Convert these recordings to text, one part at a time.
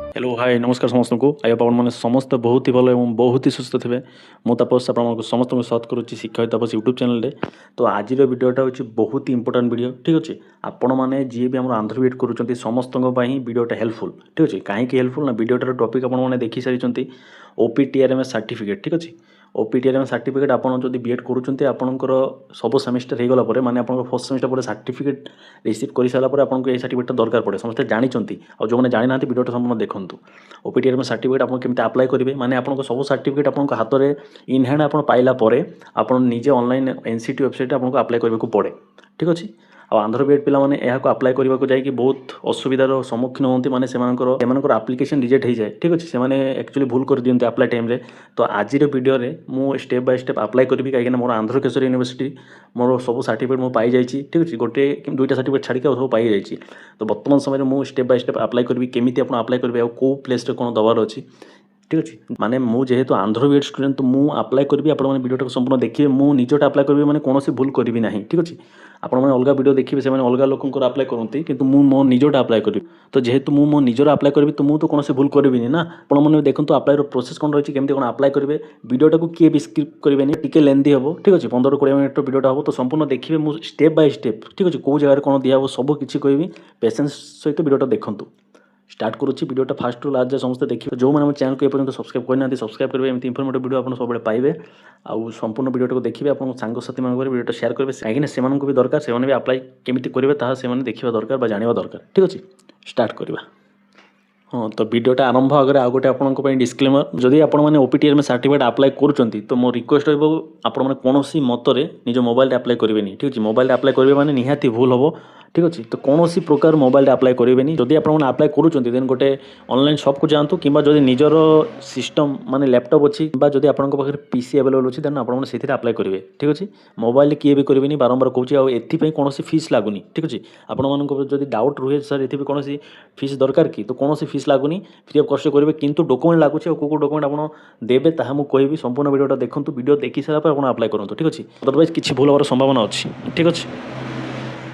Hello hi नमस्कार समस्त को आय आपने समस्त बहुत ही भल और बहुत ही सुस्थ थे मु तापस आप समस्त सत करुच्ची शिक्षा तापस यूट्यूब चैनल तो आज वीडियोटा हूँ बहुत ही इंपोर्टाट वीडियो ठीक अच्छे आपण मैंने जी भी आम आंध्र बीएड कर समस्त वीडियोटा हेल्पफुल ठीक अच्छे कहीं हेल्पफुल ना वीडियोटार टॉपिक आपने देखी सारी ओपीटीआरएमएस सर्टिफिकेट ठीक अच्छे ओपीटीआरएमएस सर्टिफिकेट आप जो बीएड करूँ आपंकर सब सेमिस्टर हो गला मैंने आप फर्स्ट सेमिस्टर पर सर्टिफिकेट रिसीव कर सारापर आपको ये सर्टिफिकेट दरकार पड़े समस्त जानते और जो मैंने जानी ना वीडियोटा संपूर्ण देखूँ ओपीटीआरएमएस सर्टिफिकेट आप केमती अप्लाई करेंगे माने आपको सब सर्टिफिकेट आपको हाथ में इन हैंड आप पाइला आप निजे ऑनलाइन एनसीटी वेबसाइट आपको अप्लाई करने को पड़े ठीक अच्छे आंध्र बीएड पिला माने यहाँ को अप्लाई करने को जाकि बहुत असुविधार सम्मुखीन होती माने सेमानकर एप्लिकेशन रिजेक्ट हो जाए ठीक अच्छे से एक्चुअली भूल कर दिखते अप्लाई टाइम तो आज वीडियो मु स्टेप बाय स्टेप अप्लाई करी कहीं मोर आंध्र केशरी यूनिवर्सिटी मोर सब सर्टिफिकेट मुझे पाई जाइए ठीक अच्छे गोटे दुईटा सर्टिफिकेट छाड़ी सब पाई जाइए तो बर्तमान समय मुझे स्टेप बाय स्टेप अप्लाई करी केमी आप अप्लाई करेंगे कौ प्लेस कौन दबार अच्छी ठीक अच्छे माने मु जेहेतु आंध्र बीएड स्टूडेंट तो मुझे अप्लाई करी आप वीडियो संपूर्ण देखिए मुझे निजटा अप्लाई करी मैंने कौन भूल करी ना ठीक अच्छे आपने अलग वीडियो देखिए से अलग लोक अप्लाई करते कि मो निजटा अप्लाई करी तो जेहेतु मु मो निजर अप्लाई करी तो मुझे तो कौन भूल करी ना आपने देखो अप्लाई प्रोसेस कौन रही केमती कौन अप्लाई करेंगे वीडियोटा को किए भी स्किप करेंगे टी लेंदी हम ठीक अच्छे 15-20 मिनट वीडियोटा हम तो संपूर्ण देखिए मुझे स्टेप बाय स्टेप ठीक अच्छे कौ जगह कौन दिया सब किसी कहबी पेसेंस सहित वीडियोटा देखूँ स्टार्ट करुच्ची वीडियोटा फास्ट टू लास्ट समस्त देखिए जो मैंने चैनल को एपर्यंत सब्सक्राइब करना सब्सक्राइब करेंगे एमती इनफॉर्मेटिव वीडियो आप सब पाइबे आउ संपूर्ण वीडियोटा को देखिए आप सांगसाथी मान वीडियोटा शेयर करेंगे कहीं से भी दरकार से भी अप्लाई केमी करेंगे देखा दरकार जाना दरकार ठीक अच्छे स्टार्ट करवा हाँ तो वीडियोटा आरंभ आगे आउ गोटे आपंप डिस्क्लेमर जदि आपने ओपीटीआरएमएस सर्टिफिकेट अप्लाई करुँच तो मो रिक्वेस्ट रहा कौन मतरे निज मोबाइल अप्लाई करेंगे ठीक अच्छे मोबाइल अप्लाई करेंगे मैंने निहाती भूल हम ठीक अच्छे तो कौन प्रकार मोबाइल अप्लाई करेंगे जदि आप अप्लाई करुँच देन गोटे ऑनलाइन शॉप को जातु कि निजर सिस्टम माने लैपटॉप अच्छी जब आपंखे पीसी अवेलेबल अच्छी देन आपने अप्लाई करेंगे ठीक अच्छे मोबाइल किए भी करेंगे बारंबार कहूँ एपाई कौन फीस लगुनि ठीक अच्छे आपको डाउट रुहे सर ये कौन फीस दरकार कि तो कौन फीस लगुनि फ्री ऑफ कॉस्ट करेंगे किंतु डॉक्यूमेंट लगुच को डॉक्यूमेंट आप देवे ताहा मुझे कहबी संपूर्ण वीडियोटा देखूँ वीडियो देखी सारा आप अप्लाई करूँ ठीक अच्छे अदरवाइज किसी भूल हमार संभावना अच्छी ठीक अच्छे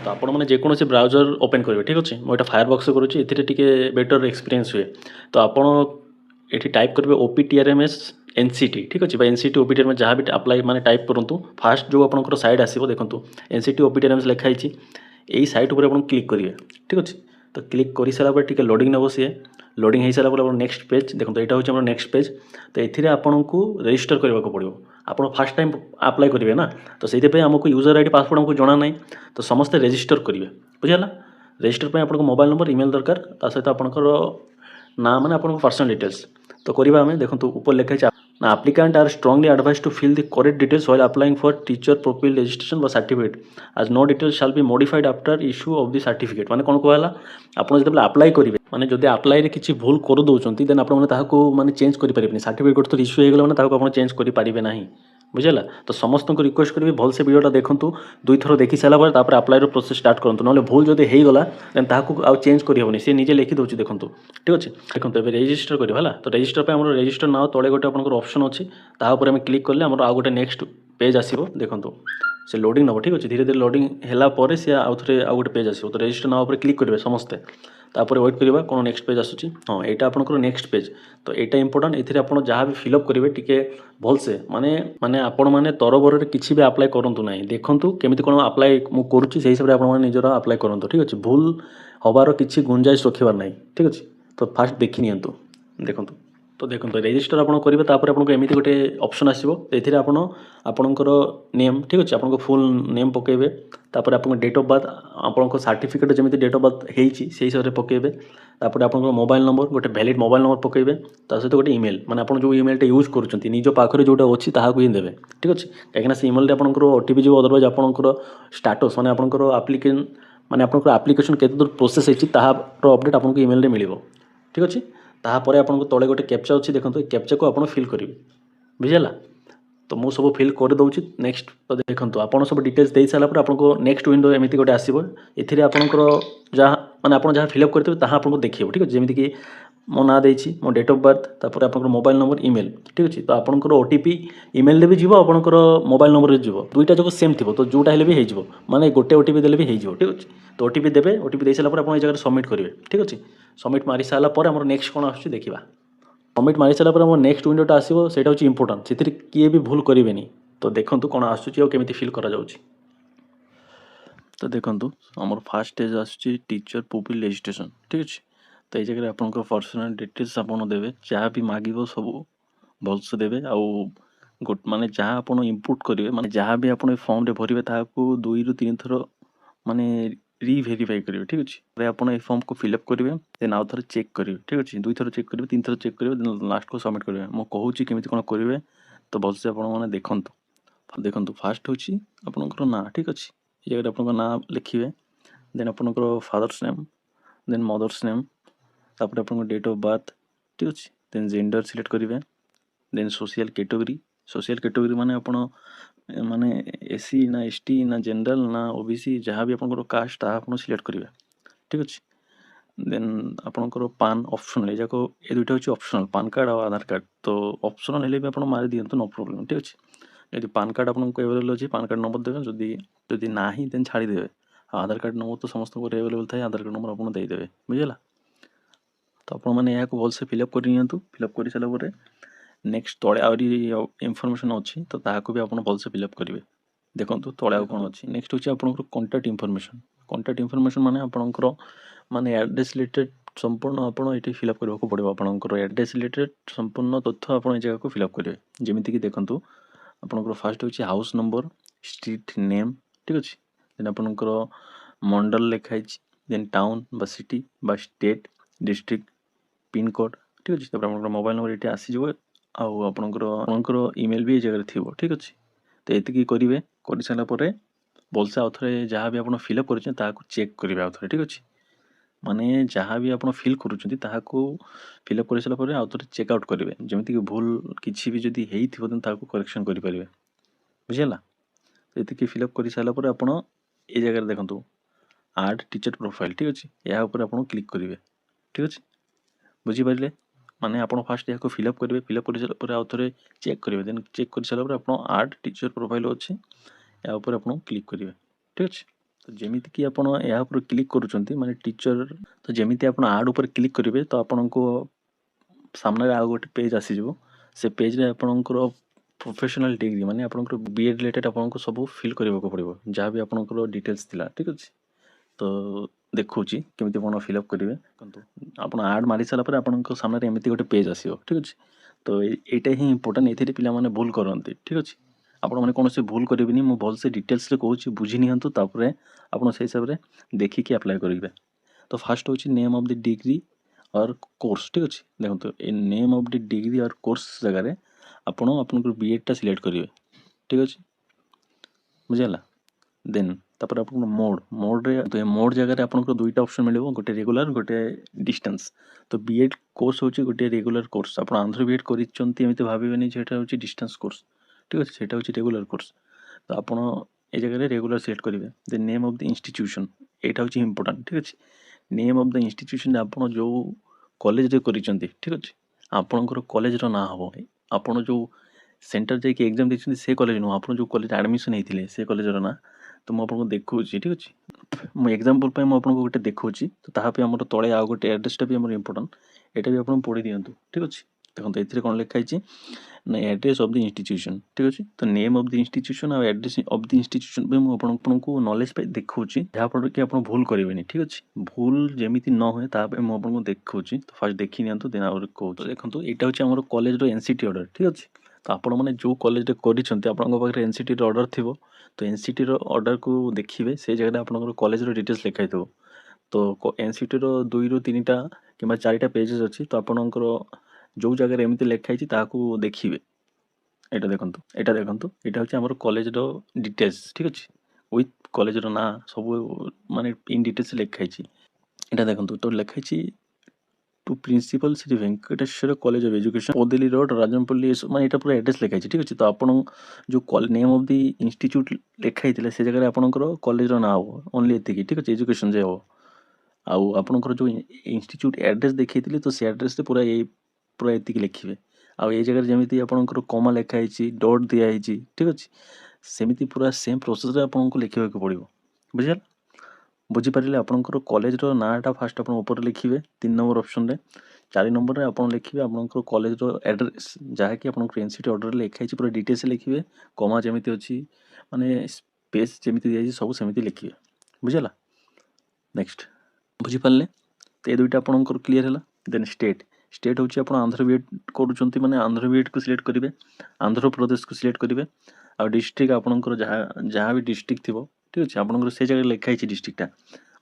तो आप जेकोसी ब्राउजर ओपन करेंगे ठीक अच्छे मुझे फायरबॉक्स करुँची ए बेटर एक्सपीरियंस हुए तो आप ये टाइप करेंगे ओपीटीआरएमएस एनसीटी ठीक अच्छे एनसीटी ओपीटीआरएमएस जहाँ भी अप्लाई माने टाइप करूँ फास्ट जो आपंकर साइड आसो देखो एनसीटी ओपीटीआरएमएस लिखाई यही साइट पर आप क्लिक करेंगे ठीक अच्छे तो क्लिक कर सारापर टी लोडिंग नब सी लोडिंग हो सारापर नेक्स्ट पेज देखो यहाँ हूँ नेक्स्ट पेज तो ये आपन को रजिस्टर करने को पड़ो आप फास्ट टाइम अप्लाई करेंगे ना तो से आमको यूजर आईडी पासवर्ड आमको जना ना तो समस्ते रजिस्टर करेंगे बुझेगा रजिस्टर पर आपको मोबाइल नंबर ईमेल दरकार ता सहित आपंकर ना मैंने आप पर्सनल डिटेल्स तो करवा आम देखो ऊपर लिखाई applicant are strongly advised to fill the correct details while applying for teacher profile registration or certificate as no details shall be modified after issue of the certificate माने कौन कहला आपन जब अप्लाई करेंगे माने जदि अप्लाई रे किछि भूल कर दउछंती देन आपन माने ताहाको माने चेंज करि परिबेनी सर्टिफिकेट तो इश्यू हो गेला माने ताहाको आपन चेंज करि परिबे नाही बुझेला तो समस्त को रिक्वेस्ट करी भल से वीडियोटा देखूँ दुई थर देखी सारापर तापर अप्लाई प्रोसेस स्टार्ट करूँ ना भूल जब होगला देन ताहाको आउ चेंज करहबनी सी निजे लिखि दूसरी देखूँ ठीक अच्छे देखो ए रजिस्टर करवा तो रजिस्टर पे आम रजिस्टर ना तले गोटे आपंकर ऑप्शन अच्छी तापर आम क्लिक कले आम आउ गोटे नेक्स्ट पेज आसो देखो से लोडिंग नब ठीक अच्छे धीरे धीरे लोडिंग है सी आउ थे आउ गोटे पेज आसो तो रजिस्टर ना क्लिक करेंगे समस्ते तापर वेट करवा कौन नेक्स्ट पेज आसूँ हाँ यहाँ आपंकर नेक्स्ट पेज तो यहाँ इंपोर्टाट ये आप जहाँ भी फिलअप करेंगे टी भलसे माने माने आपण मैंने तरबर किसी भी अप्लाई करूँ ना देखूँ केमी कौन अप्लाई मुझे करुँची से हिसाब से निजर अप्लाई करूँ ठीक अच्छे भूल हबार किसी गुंजाइश रखिबार ना ठीक अच्छे तो फास्ट देखी नियंतु देखूँ तो देखो रजिस्टर आप करेंगे तापर आपको एमती गोटे ऑप्शन आसो ये आपणकर नेम ठीक अच्छे आपको फुल नेम पकेबे तापर आप डेट ऑफ बर्थ आपको सर्टिफिकेट जमी डेट ऑफ बर्थ होती से हिसाब से पकेबे तापर आप मोबाइल नंबर गोटे वैलिड मोबाइल नंबर पकेबे ता सहित गोटे ईमेल माने आप जो ईमेल यूज करुँच निज पाखे जोटा अच्छी ताकू ही देवे ठीक अच्छे कहीं से ईमेल आपंकर ओटीपी जो अदरवाइज आपंकर स्टाटस माने आपंकर आप्लिकेशन माने आपंकर आप्लिकेशन केते दूर प्रोसेस होती ताहार अपडेट आपको ईमेल मिल ठीक अच्छे तापर आपको तले गोटे कैप्चा अच्छी देखो कैप्चा को आप फिल करेंगे बुझेगा तो मुझे सब फिल कर दूँ नेक्स्ट तो देखो आप सब डिटेल्स दे सारापर आपको नेक्स्ट विंडो एमती गोटे आसो ये आपंकर जहाँ मैंने आप जहाँ फिलअप करेंगे ताहा आपको देखिए ठीक है जमीक मो ना देती मो डेट ऑफ बर्थ तापर आपंकर मोबाइल नंबर ईमेल ठीक अच्छे तो आपंकर ओटीपी ईमेल भी जीव आपंकर मोबाइल नंबर जीव दुईटा जो सेम थी तो जोटा हेल्ले भी हो माने गोटे ओटीपी देले भी हो ठीक अच्छे तो ओटीपी देवे ओटीपी दे सारापर आप जगह सबमिट करेंगे ठीक अच्छे ସବମିଟ୍ ମାରି ସାରିଲା ପରେ ଆମର ନେକ୍ସଟ କ'ଣ ଆସୁଛି ଦେଖିବା। ସବମିଟ୍ ମାରି ସାରିଲା ପରେ ଆମର ନେକ୍ସଟ ୱିଣ୍ଡୋଟା ଆସିବ, ସେଇଟା ହେଉଛି ଇମ୍ପୋର୍ଟାଣ୍ଟ, ସେଥିରେ କିଏ ବି ଭୁଲ କରିବେନି। ତ ଦେଖନ୍ତୁ କ'ଣ ଆସୁଛି ଆଉ କେମିତି ଫିଲ୍ କରାଯାଉଛି। ତ ଦେଖନ୍ତୁ ଆମର ଫାଷ୍ଟ ଷ୍ଟେଜ୍ ଆସୁଛି ଟିଚର ପୁପିଲ୍ ରେଜିଷ୍ଟ୍ରେସନ୍, ଠିକ୍ ଅଛି। ତ ଏଇ ଜାଗାରେ ଆପଣଙ୍କର ପର୍ସନାଲ ଡିଟେଲ୍ସ ଆପଣ ଦେବେ, ଯାହା ବି ମାଗିବ ସବୁ ଭଲସେ ଦେବେ। ଆଉ ମାନେ ଯାହା ଆପଣ ଇନପୁଟ୍ କରିବେ, ମାନେ ଯାହା ବି ଆପଣ ଏ ଫର୍ମରେ ଭରିବେ ତାହାକୁ 2ରୁ 3 ଥର ମାନେ ରିଭେରିଫାଇ କରିବେ, ଠିକ୍ ଅଛି। ତାପରେ ଆପଣ ଏ ଫର୍ମକୁ ଫିଲ୍ଅପ୍ କରିବେ, ଦେନ୍ ଆଉ ଥରେ ଚେକ୍ କରିବେ, ଠିକ୍ ଅଛି। 2 ଥର ଚେକ୍ କରିବେ, 3 ଥର ଚେକ୍ କରିବେ, ଦେନ୍ ଲାଷ୍ଟକୁ ସବମିଟ୍ କରିବେ। ମୁଁ କହୁଛି କେମିତି କ'ଣ କରିବେ, ତ ଭଲସେ ଆପଣମାନେ ଦେଖନ୍ତୁ। ଦେଖନ୍ତୁ ଫାଷ୍ଟ ହେଉଛି ଆପଣଙ୍କର ନାଁ, ଠିକ୍ ଅଛି। ଏ ଜାଗାରେ ଆପଣଙ୍କ ନାଁ ଲେଖିବେ, ଦେନ୍ ଆପଣଙ୍କର ଫାଦର୍ସ ନେମ୍, ଦେନ୍ ମଦର୍ସ ନେମ୍, ତାପରେ ଆପଣଙ୍କ ଡେଟ୍ ଅଫ୍ ବାର୍ଥ, ଠିକ୍ ଅଛି। ଦେନ୍ ଜେଣ୍ଡର ସିଲେକ୍ଟ କରିବେ, ଦେନ୍ ସୋସିଆଲ୍ କ୍ୟାଟେଗୋରୀ ମାନେ ଆପଣ ମାନେ ଏସି ନା ଏସଟି ନା ଜେନେରାଲ ନା ଓବିସି ଯାହା ବି ଆପଣଙ୍କର କାଷ୍ଟ ତାହା ଆପଣ ସିଲେକ୍ଟ କରିବେ, ଠିକ୍ ଅଛି। ଦେନ୍ ଆପଣଙ୍କର ପାନ୍ ଅପସନାଲ୍, ଏ ଯାକ ଏ ଦୁଇଟା ହେଉଛି ଅପସନାଲ୍, ପାନ୍ କାର୍ଡ଼ ଆଉ ଆଧାର କାର୍ଡ଼। ତ ଅପସନାଲ୍ ହେଲେ ବି ଆପଣ ମାରି ଦିଅନ୍ତୁ, ନୋ ପ୍ରୋବ୍ଲେମ୍, ଠିକ୍ ଅଛି। ଯଦି ପାନ୍ କାର୍ଡ଼ ଆପଣଙ୍କୁ ଆଭେଲେବଲ୍ ଅଛି ପାନ୍ କାର୍ଡ଼ ନମ୍ବର ଦେବେ, ଯଦି ନାହିଁ ଦେନ୍ ଛାଡ଼ିଦେବେ। ଆଉ ଆଧାର କାର୍ଡ଼ ନମ୍ବର ତ ସମସ୍ତଙ୍କର ଆଭେଲେବଲ୍ ଥାଏ, ଆଧାର କାର୍ଡ଼ ନମ୍ବର ଆପଣ ଦେଇଦେବେ, ବୁଝିଲା। ତ ଆପଣମାନେ ଏହାକୁ ଭଲସେ ଫିଲ୍ଅପ୍ କରି ନିଅନ୍ତୁ। ଫିଲ୍ଅପ୍ କରିସାରିଲା ପରେ ନେକ୍ସଟ ତଳେ ଆହୁରି ଇନଫର୍ମେସନ୍ ଅଛି, ତ ତାହାକୁ ବି ଆପଣ ଭଲସେ ଫିଲ୍ଅପ୍ କରିବେ। ଦେଖନ୍ତୁ ତଳେ ଆଉ କ'ଣ ଅଛି। ନେକ୍ସଟ ହେଉଛି ଆପଣଙ୍କର କଣ୍ଟାକ୍ଟ ଇନଫର୍ମେସନ୍ ମାନେ ଆପଣଙ୍କର ମାନେ ଆଡ୍ରେସ୍ ରିଲେଟେଡ୍ ସମ୍ପୂର୍ଣ୍ଣ ଆପଣ ଏଠି ଫିଲ୍ଅପ୍ କରିବାକୁ ପଡ଼ିବ। ଆପଣଙ୍କର ଆଡ୍ରେସ୍ ରିଲେଟେଡ୍ ସମ୍ପୂର୍ଣ୍ଣ ତଥ୍ୟ ଆପଣ ଏ ଜାଗାକୁ ଫିଲ୍ଅପ୍ କରିବେ। ଯେମିତିକି ଦେଖନ୍ତୁ ଆପଣଙ୍କର ଫାଷ୍ଟ ହେଉଛି ହାଉସ୍ ନମ୍ବର, ଷ୍ଟ୍ରିଟ୍ ନେମ୍, ଠିକ୍ ଅଛି। ଦେନ୍ ଆପଣଙ୍କର ମଣ୍ଡଲ ଲେଖା ହେଇଛି, ଦେନ୍ ଟାଉନ୍ ବା ସିଟି ବା ଷ୍ଟେଟ୍, ଡିଷ୍ଟ୍ରିକ୍ଟ, ପିନ୍କୋଡ଼୍, ଠିକ୍ ଅଛି। ତାପରେ ଆପଣଙ୍କର ମୋବାଇଲ୍ ନମ୍ବର ଏଠି ଆସିଯିବ, ଆଉ ଆପଣଙ୍କର ଇମେଲ୍ ବି ଏ ଜାଗାରେ ଥିବ, ଠିକ୍ ଅଛି। ତ ଏତିକି କରିବେ। କରିସାରିଲା ପରେ ଭଲସେ ଆଉ ଥରେ ଯାହା ବି ଆପଣ ଫିଲ୍ଅପ୍ କରିଛନ୍ତି ତାହାକୁ ଚେକ୍ କରିବେ ଆଉ ଥରେ, ଠିକ୍ ଅଛି। ମାନେ ଯାହା ବି ଆପଣ ଫିଲ୍ କରୁଛନ୍ତି ତାହାକୁ ଫିଲ୍ଅପ୍ କରିସାରିଲା ପରେ ଆଉ ଥରେ ଚେକ୍ ଆଉଟ୍ କରିବେ। ଯେମିତିକି ଭୁଲ କିଛି ବି ଯଦି ହେଇଥିବ ଦେନ୍ ତାହାକୁ କରେକ୍ସନ୍ କରିପାରିବେ, ବୁଝିହେଲା। ଏତିକି ଫିଲ୍ଅପ୍ କରିସାରିଲା ପରେ ଆପଣ ଏ ଜାଗାରେ ଦେଖନ୍ତୁ ଆଡ୍ ଟିଚର ପ୍ରୋଫାଇଲ୍, ଠିକ୍ ଅଛି। ଏହା ଉପରେ ଆପଣ କ୍ଲିକ୍ କରିବେ, ଠିକ୍ ଅଛି। ବୁଝିପାରିଲେ? ମାନେ ଆପଣ ଫାଷ୍ଟ ଏହାକୁ ଫିଲ୍ଅପ୍ କରିବେ, ଫିଲ୍ଅପ୍ କରିସାରିଲା ପରେ ଆଉ ଥରେ ଚେକ୍ କରିବେ, ଦେନ୍ ଚେକ୍ କରିସାରିଲା ପରେ ଆପଣ ଆଡ୍ ଟିଚର ପ୍ରୋଫାଇଲ୍ ଅଛି, ଏହା ଉପରେ ଆପଣ କ୍ଲିକ୍ କରିବେ, ଠିକ୍ ଅଛି। ତ ଯେମିତିକି ଆପଣ ଏହା ଉପରେ କ୍ଲିକ୍ କରୁଛନ୍ତି ମାନେ ଟିଚର, ତ ଯେମିତି ଆପଣ ଆଡ୍ ଉପରେ କ୍ଲିକ୍ କରିବେ ତ ଆପଣଙ୍କୁ ସାମ୍ନାରେ ଆଉ ଗୋଟେ ପେଜ୍ ଆସିଯିବ। ସେ ପେଜ୍ରେ ଆପଣଙ୍କର ପ୍ରୋଫେସନାଲ୍ ଡିଗ୍ରୀ ମାନେ ଆପଣଙ୍କର ବିଏଡ୍ ରିଲେଟେଡ୍ ଆପଣଙ୍କୁ ସବୁ ଫିଲ୍ କରିବାକୁ ପଡ଼ିବ, ଯାହା ବି ଆପଣଙ୍କର ଡିଟେଲ୍ସ ଥିଲା, ଠିକ୍ ଅଛି। ତ ଦେଖାଉଛି କେମିତି କ'ଣ ଫିଲ୍ଅପ୍ କରିବେ। ଦେଖନ୍ତୁ ଆପଣ ଆଡ୍ ମାରି ସାରିଲା ପରେ ଆପଣଙ୍କ ସାମ୍ନାରେ ଏମିତି ଗୋଟେ ପେଜ୍ ଆସିବ, ଠିକ୍ ଅଛି। ତ ଏଇଟା ହିଁ ଇମ୍ପୋର୍ଟାଣ୍ଟ, ଏଥିରେ ପିଲାମାନେ ଭୁଲ କରନ୍ତି, ଠିକ୍ ଅଛି। ଆପଣମାନେ କୌଣସି ଭୁଲ କରିବେନି, ମୁଁ ଭଲସେ ଡିଟେଲ୍ସରେ କହୁଛି, ବୁଝି ନିଅନ୍ତୁ। ତାପରେ ଆପଣ ସେଇ ହିସାବରେ ଦେଖିକି ଆପ୍ଲାଏ କରିବେ। ତ ଫାଷ୍ଟ ହେଉଛି name of the degree or course, ଠିକ୍ ଅଛି। ଦେଖନ୍ତୁ ଏ name of the degree or course ଜାଗାରେ ଆପଣ ଆପଣଙ୍କର ବିଏଡ଼୍ଟା ସିଲେକ୍ଟ କରିବେ, ଠିକ୍ ଅଛି, ବୁଝିହେଲା। ଦେନ୍ ତାପରେ ଆପଣଙ୍କର ମୋଡ୍ ଜାଗାରେ ଆପଣଙ୍କର ଦୁଇଟା ଅପସନ୍ ମିଳିବ, ଗୋଟେ ରେଗୁଲାର, ଗୋଟେ ଡିଷ୍ଟାନ୍ସ। ତ ବିଏଡ଼୍ କୋର୍ସ ହେଉଛି ଗୋଟେ ରେଗୁଲାର କୋର୍ସ। ଆପଣ ଆନ୍ଧ୍ର ବିଏଡ଼୍ କରିଛନ୍ତି ଏମିତି ଭାବିବେନି ଯେ ଏଇଟା ହେଉଛି ଡିଷ୍ଟାନ୍ସ କୋର୍ସ, ଠିକ୍ ଅଛି। ସେଇଟା ହେଉଛି ରେଗୁଲାର କୋର୍ସ। ତ ଆପଣ এই ଜାଗାରେ ରେଗୁଲାର ସିଲେକ୍ଟ କରିବେ। The name of the institution, ଏଇଟା ହେଉଛି ଇମ୍ପୋର୍ଟାଣ୍ଟ, ଠିକ୍ ଅଛି। ନେମ୍ ଅଫ୍ ଦ ଇନଷ୍ଟିଚ୍ୟୁସନ୍ ଆପଣ ଯେଉଁ କଲେଜରେ କରିଛନ୍ତି, ଠିକ୍ ଅଛି, ଆପଣଙ୍କର କଲେଜର ନାଁ ହେବ। ଆପଣ ଯେଉଁ ସେଣ୍ଟର ଯାଇକି ଏକ୍ଜାମ୍ ଦେଇଛନ୍ତି ସେ କଲେଜ ନୁହଁ, ଆପଣ ଯେଉଁ କଲେଜ ଆଡ଼ମିସନ୍ ହେଇଥିଲେ ସେ କଲେଜର ନାଁ। ତ ମୁଁ ଆପଣଙ୍କୁ ଦେଖାଉଛି, ଠିକ୍ ଅଛି। ମୁଁ ଏକ୍ଜାମ୍ପଲ୍ ପାଇଁ ମୁଁ ଆପଣଙ୍କୁ ଗୋଟେ ଦେଖାଉଛି। ତ ତାହା ପାଇଁ ଆମର ତଳେ ଆଉ ଗୋଟେ ଆଡ୍ରେସ୍ଟା ବି ଆମର ଇମ୍ପୋର୍ଟାଣ୍ଟ, ଏଇଟା ବି ଆପଣ ପଢ଼ି ଦିଅନ୍ତୁ, ଠିକ୍ ଅଛି। ଦେଖନ୍ତୁ ଏଥିରେ କ'ଣ ଲେଖା ହେଇଛି ନା ଆଡ୍ରେସ୍ ଅଫ୍ ଦି ଇନଷ୍ଟିଚ୍ୟୁସନ୍, ଠିକ୍ ଅଛି। ତ ନେମ୍ ଅଫ୍ ଦି ଇନଷ୍ଟିଚ୍ୟୁସନ୍ ଆଉ ଆଡ୍ରେସ୍ ଅଫ୍ ଦି ଇନଷ୍ଟିଚ୍ୟୁସନ୍ ପାଇଁ ମୁଁ ଆପଣଙ୍କୁ ନଲେଜ୍ ପାଇଁ ଦେଖାଉଛି, ଯାହାଫଳରେ କି ଆପଣ ଭୁଲ କରିବେନି, ଠିକ୍ ଅଛି। ଭୁଲ ଯେମିତି ନ ହୁଏ ତା ପାଇଁ ମୁଁ ଆପଣଙ୍କୁ ଦେଖାଉଛି। ତ ଫାଷ୍ଟ ଦେଖି ନିଅନ୍ତୁ, ଦେନ୍ ଆହୁରି କହୁଛି। ଦେଖନ୍ତୁ ଏଇଟା ହେଉଛି ଆମର କଲେଜର ଏନ୍ସିଟି ଅର୍ଡ଼ର, ଠିକ୍ ଅଛି। ତ ଆପଣମାନେ ଯେଉଁ କଲେଜରେ କରିଛନ୍ତି ଆପଣଙ୍କ ପାଖରେ ଏନ୍ସିଟିର ଅର୍ଡ଼ର ଥିବ। ତ ଏନ୍ସିଟିର ଅର୍ଡ଼ରକୁ ଦେଖିବେ, ସେଇ ଜାଗାରେ ଆପଣଙ୍କର କଲେଜର ଡିଟେଲ୍ସ ଲେଖା ହେଇଥିବ। ତ ଏନ୍ସିଟିର 2ରୁ 3ଟା କିମ୍ବା 4ଟା ପେଜେସ୍ ଅଛି। ତ ଆପଣଙ୍କର ଯେଉଁ ଜାଗାରେ ଏମିତି ଲେଖା ହେଇଛି ତାହାକୁ ଦେଖିବେ। ଏଇଟା ଦେଖନ୍ତୁ ଏଇଟା ହେଉଛି ଆମର କଲେଜର ଡିଟେଲ୍ସ, ଠିକ୍ ଅଛି। ୱିଥ୍ କଲେଜର ନାଁ ସବୁ ମାନେ ଇନ୍ ଡିଟେଲ୍ସ ଲେଖା ହେଇଛି। ଏଇଟା ଦେଖନ୍ତୁ ତ ଲେଖା ହେଇଛି to principal Shri Venkateswara college of education, Podeli road, Rajampalli, ମାନେ ଏଇଟା ପୁରା ଆଡ୍ରେସ୍ ଲେଖା ହେଇଛି, ଠିକ୍ ଅଛି। ତ ଆପଣ ଯେଉଁ ନେମ୍ ଅଫ୍ ଦି ଇନଷ୍ଟିଚ୍ୟୁଟ୍ ଲେଖା ହେଇଥିଲା ସେ ଜାଗାରେ ଆପଣଙ୍କର କଲେଜର ନାଁ ହେବ, ଓନ୍ଲି ଏତିକି, ଠିକ୍ ଅଛି। ଏଜୁକେସନ୍ ଯେ ହେବ। ଆଉ ଆପଣଙ୍କର ଯେଉଁ ଇନଷ୍ଟିଚ୍ୟୁଟ୍ ଆଡ୍ରେସ୍ ଦେଖେଇଥିଲି ତ ସେ ଆଡ୍ରେସ୍ରେ ପୁରା ଏତିକି ଲେଖିବେ। ଆଉ ଏଇ ଜାଗାରେ ଯେମିତି ଆପଣଙ୍କର କମା ଲେଖା ହେଇଛି, ଡଟ୍ ଦିଆହେଇଛି, ଠିକ୍ ଅଛି, ସେମିତି ପୁରା ସେମ୍ ପ୍ରୋସେସ୍ରେ ଆପଣଙ୍କୁ ଲେଖିବାକୁ ପଡ଼ିବ, ବୁଝିଲେ। बुझीपारे आपंकर कॉलेज नाटा फास्ट आप ऊपर लिखिए 3 नंबर ऑप्शन रे 4 नंबर रे आप लिखिए आपंकर कॉलेज एड्रेस जहाँकि आप एनसीटी ऑर्डर लिखाई पूरा डिटेल्स लिखिए कमा जमी अच्छी माने स्पेस जमी दिखाई सब सेमती लिखिए बुझेगा नेक्स्ट बुझीपारे तो ये दुईटा आपंकर क्लीयर है देन स्टेट स्टेट हूँ आप आंध्र बीएड करुँच मैंने आंध्र बीएड को सिलेक्ट करेंगे आंध्र प्रदेश को सिलेक्ट करेंगे आ डिस्ट्रिक्ट आपंकर जहाँ भी डिस्ट्रिक्ट थी ठीक अच्छे आपंकर से जगह लिखाई डिस्ट्रिक्टा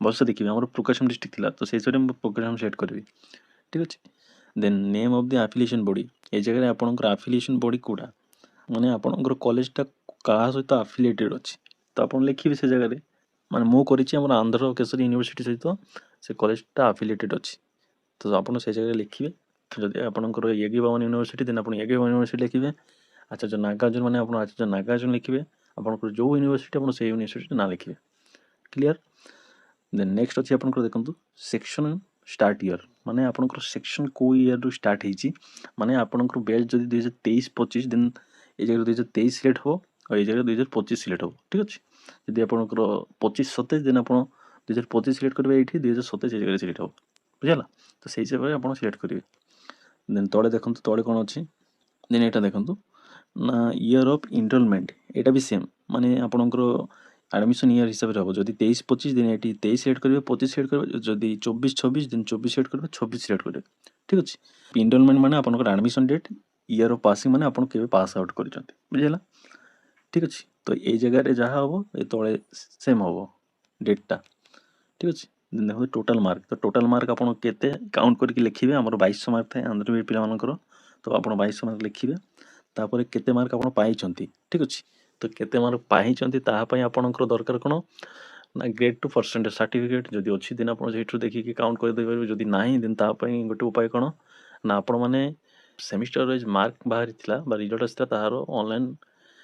भलसे देखिए आम प्रकाशम डिस्ट्रिक्ट थी तो से प्रकाशम सिलेक्ट करी ठीक अच्छे then name of the affiliation body ये जगह आपंकर एफिलिएशन बॉडी कौटा माने आपंकर कॉलेजटा क्या सहित एफिलिएटेड अच्छी तो आप लिखिए से जगह माने मु करिछि हमर आंध्र केसरी यूनिवर्सिटी सहित से कॉलेजटा एफिलिएटेड अच्छी तो आप जगह लिखिए जदि आपंकर एगे बावन यूनिवर्सिटी देन आप एगे बावन यूनिवर्सिटी लिखिए आचार्य नागार्जुन मैंने आप आचार्य नागार्जुन लिखिए आपंकर जो यूनिवर्सिटी आप से यूनिवर्सिटी ना लिखिए क्लियर देन नेक्स्ट अच्छी आप देखो सेक्शन स्टार्ट ईयर माने आपंकर सेक्शन को ईयर रु स्टार्ट होती माने आपंकर बैच जदि 2023-25 दिन ये जगह 2023 सिलेक्ट हो और ये जगह 2025 सिलेक्ट हो ठीक अच्छे जदि आपंकर 25-27 दिन आप 2025 सिलेक्ट करेंगे ये 2027 जगह सिलेक्ट हो बुझेगा तो से हिसाब से आप सिलेक्ट करेंगे देन तले देखो तले कौन अच्छी देन यहाँ देखो ना ईयर ऑफ इनरोलमेंट यहाँ भी सेम माने आपंकर एडमिशन ईयर हिसाब से हम जब 23-25 दिन ये 23 सिलेक्ट करेंगे 25 सिलेक्ट करेंगे जब 24-26 दिन 24 सिलेक्ट करेंगे 26 सिलेक्ट करेंगे ठीक अच्छे इनरोलमेंट माने आपंकर admission date year of passing माने आपन केबे पास आउट कर बुझेगा ठीक अच्छे तो ये जगह जहाँ हम ये तले सेम हम डेटा ठीक अच्छे देखो टोटाल मार्क तो टोटाल मार्क आप काउंट करके लिखिए आम 2200 मार्क थाए आंध्र बीएड पिलाମାନଙ୍କର तो आप 2200 मार्क लिखिए तापर केते मार्क आप पाइछंती ठीक अच्छे तो केते मार्क पाइछंती ताहा पई आपनकर दरकार कोन ना ग्रेड टू परसेंटेज सर्टिफिकेट जदि अच्छी दिन आप देखिए काउंट कर दे पारे जदि नाही दिन ता पई गोटे उपाय कोन ना आपण माने सेमिस्टर वाइज मार्क बाहरी थिला बा रिजल्ट आस्ता ताहार ऑनलाइन